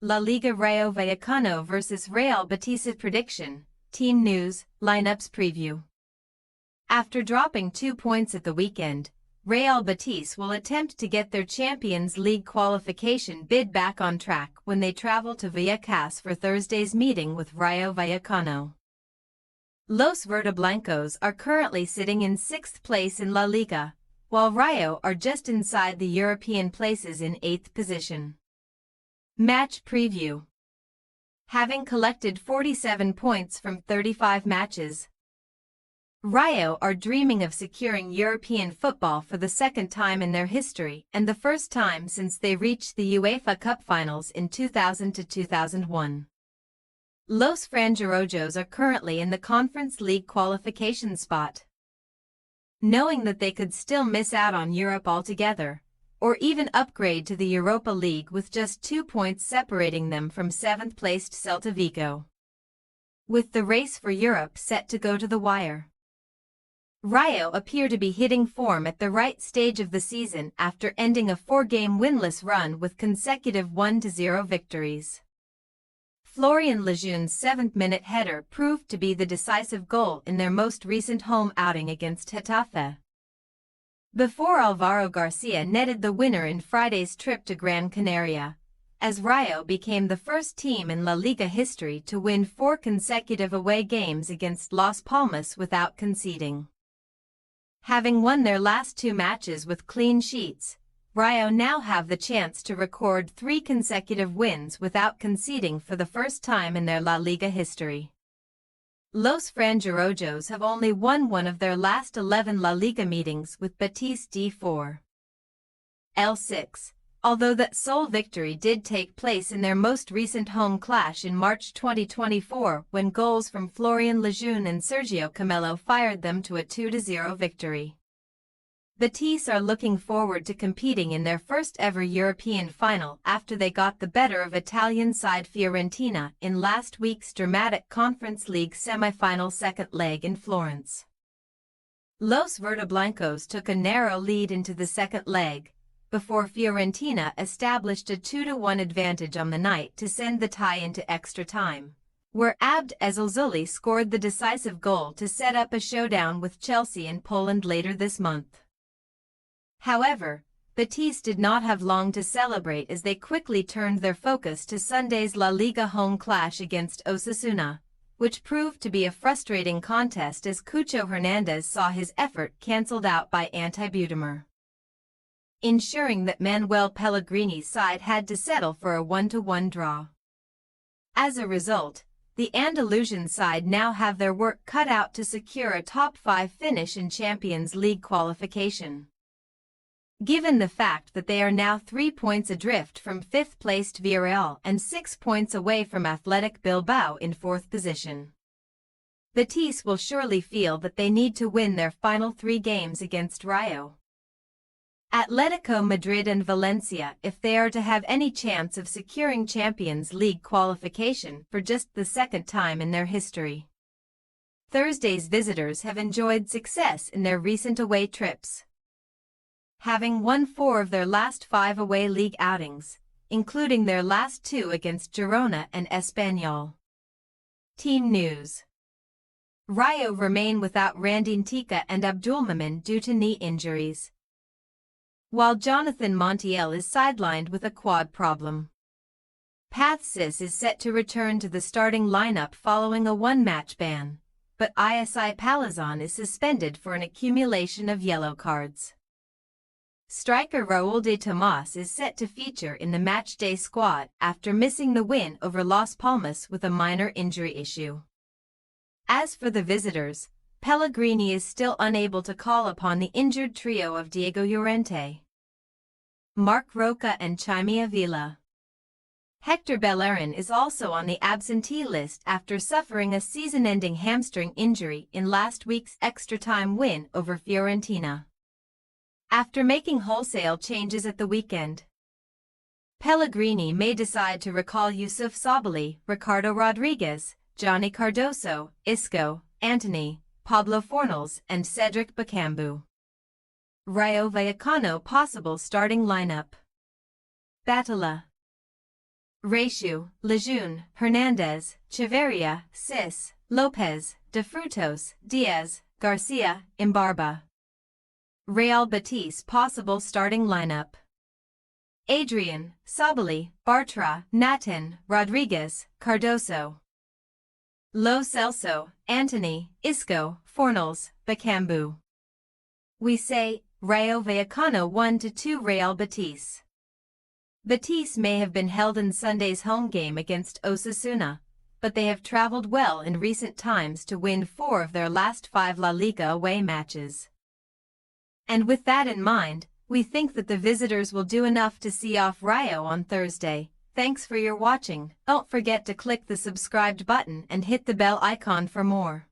La Liga Rayo Vallecano vs Real Betis prediction, team news, lineups preview. After dropping 2 points at the weekend, Real Betis will attempt to get their Champions League qualification bid back on track when they travel to Vallecas for Thursday's meeting with Rayo Vallecano. Los Verdeblancos are currently sitting in 6th place in La Liga, while Rayo are just inside the European places in 8th position. Match preview. Having collected 47 points from 35 matches, Rayo are dreaming of securing European football for the second time in their history and the first time since they reached the UEFA Cup finals in 2000-2001. Los Franjarojos are currently in the Conference League qualification spot. Knowing that they could still miss out on Europe altogether, or even upgrade to the Europa League with just 2 points separating them from 7th-placed Celta Vigo. With the race for Europe set to go to the wire, Rayo appear to be hitting form at the right stage of the season after ending a 4-game winless run with consecutive 1-0 victories. Florian Lejeune's 7th-minute header proved to be the decisive goal in their most recent home outing against Getafe, before Alvaro Garcia netted the winner in Friday's trip to Gran Canaria, as Rayo became the first team in La Liga history to win 4 consecutive away games against Las Palmas without conceding. Having won their last 2 matches with clean sheets, Rayo now have the chance to record 3 consecutive wins without conceding for the first time in their La Liga history. Los Franjarojos have only won one of their last 11 La Liga meetings with Betis D4. L6, although that sole victory did take place in their most recent home clash in March 2024 when goals from Florian Lejeune and Sergio Camelo fired them to a 2-0 victory. Betis are looking forward to competing in their first ever European final after they got the better of Italian side Fiorentina in last week's dramatic Conference League semi-final second leg in Florence. Los Verdeblancos took a narrow lead into the second leg, before Fiorentina established a 2-1 advantage on the night to send the tie into extra time, where Abd Ezelzouli scored the decisive goal to set up a showdown with Chelsea in Poland later this month. However, Betis did not have long to celebrate as they quickly turned their focus to Sunday's La Liga home clash against Osasuna, which proved to be a frustrating contest as Cucho Hernandez saw his effort cancelled out by Anti-Budimer, ensuring that Manuel Pellegrini's side had to settle for a 1-1 draw. As a result, the Andalusian side now have their work cut out to secure a top 5 finish in Champions League qualification, given the fact that they are now 3 points adrift from 5th-placed Villarreal and 6 points away from Athletic Bilbao in 4th position. Betis will surely feel that they need to win their final 3 games against Rayo, Atletico Madrid and Valencia if they are to have any chance of securing Champions League qualification for just the second time in their history. Thursday's visitors have enjoyed success in their recent away trips, having won 4 of their last 5 away league outings, including their last 2 against Girona and Espanyol. Team news. Rayo remain without Randy Ntika and Abdulmumin due to knee injuries, while Jonathan Montiel is sidelined with a quad problem. Pathsis is set to return to the starting lineup following a 1-match ban, but Isi Palazon is suspended for an accumulation of yellow cards. Striker Raúl de Tomás is set to feature in the matchday squad after missing the win over Las Palmas with a minor injury issue. As for the visitors, Pellegrini is still unable to call upon the injured trio of Diego Llorente, Marc Roca and Jaime Avila. Hector Bellerin is also on the absentee list after suffering a season-ending hamstring injury in last week's extra-time win over Fiorentina. After making wholesale changes at the weekend, Pellegrini may decide to recall Yusuf Sabali, Ricardo Rodriguez, Johnny Cardoso, Isco, Antony, Pablo Fornals and Cedric Bakambu. Rayo Vallecano possible starting lineup. Batalla. Reixo, Lejeune, Hernandez, Chavarria, Cis, Lopez, De Frutos, Diaz, Garcia, Imbarba. Real Betis possible starting lineup: Adrian, Sabali, Bartra, Natin, Rodriguez, Cardoso. Lo Celso, Antony, Isco, Fornals, Bakambu. We say, Rayo Vallecano 1-2 Real Betis. Betis may have been held in Sunday's home game against Osasuna, but they have traveled well in recent times to win 4 of their last 5 La Liga away matches. And with that in mind, we think that the visitors will do enough to see off Rayo on Thursday. Thanks for your watching. Don't forget to click the subscribed button and hit the bell icon for more.